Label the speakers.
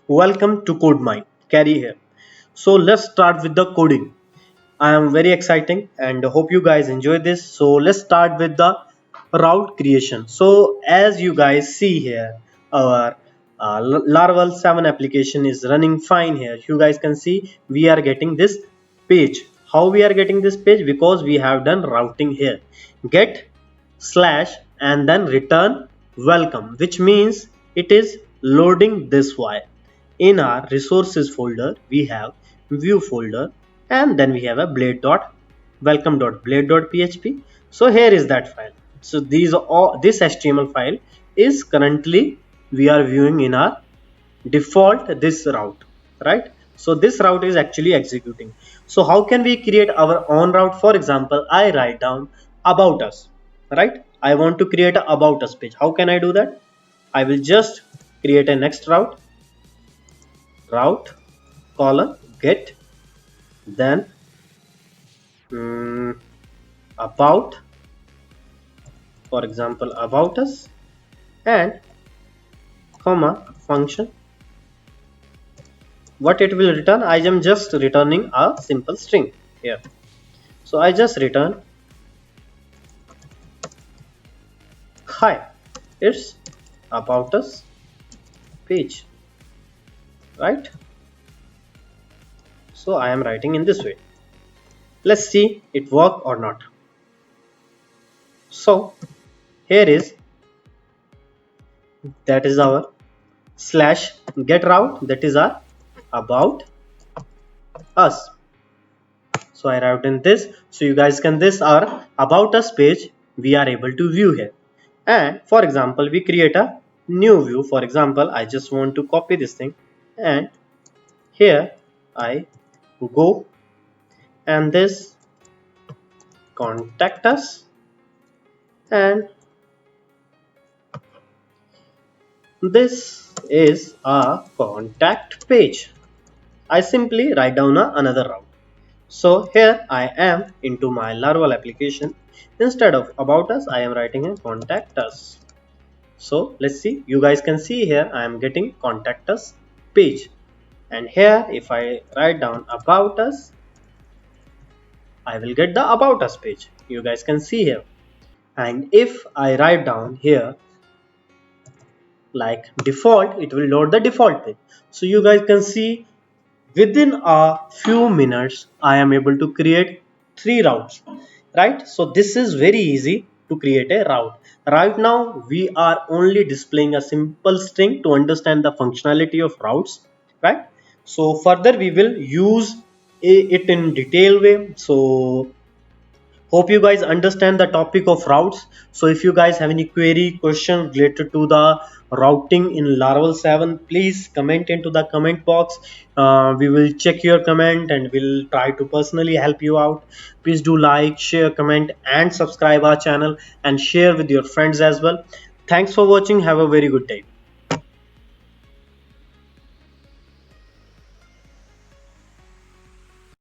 Speaker 1: Welcome to Kodemine. Carry here. So let's start with the coding. I am very exciting and hope you guys enjoy this. So let's start with the route creation. So as you guys see here, our Laravel 7 application is running fine here. You guys can see we are getting this page. How we are getting this page? Because we have done routing here. Get slash and then return welcome, which means it is loading this file. In our resources folder we have view folder, and then we have a blade.welcome.blade.php. So here is that file. So these are all, this HTML file is currently we are viewing in our default this route, right? So this route is actually executing. So how can we create our own route? For example, I write down about us, right? I want to create a about us page. How can I do that? I will just create a next route column get, then about, for example about us, and comma function. What it will return? I am just returning a simple string here. So I just return hi, it's about us page, right? So I am writing in this way. Let's see it work or not. So here is, that is our slash get route, that is our about us. So I wrote in this, so you guys can, this our about us page we are able to view here. And for example we create a new view. For example, I just want to copy this thing, and here I go, and this contact us, and this is a contact page. I simply write down another route. So here I am into my Laravel application. Instead of about us, I am writing a contact us. So let's see, you guys can see here I am getting contact us page, and here if I write down about us, I will get the about us page. You guys can see here. And if I write down here like default, it will load the default page. So you guys can see within a few minutes I am able to create 3 routes, right? So this is very easy to create a route. Right now we are only displaying a simple string to understand the functionality of routes, right? So further we will use it in detail way. So hope you guys understand the topic of routes. So if you guys have any query, question related to the routing in Laravel 7, please comment into the comment box. We will check your comment and we'll try to personally help you out. Please do like, share, comment, and subscribe our channel, and share with your friends as well. Thanks for watching. Have a very good day.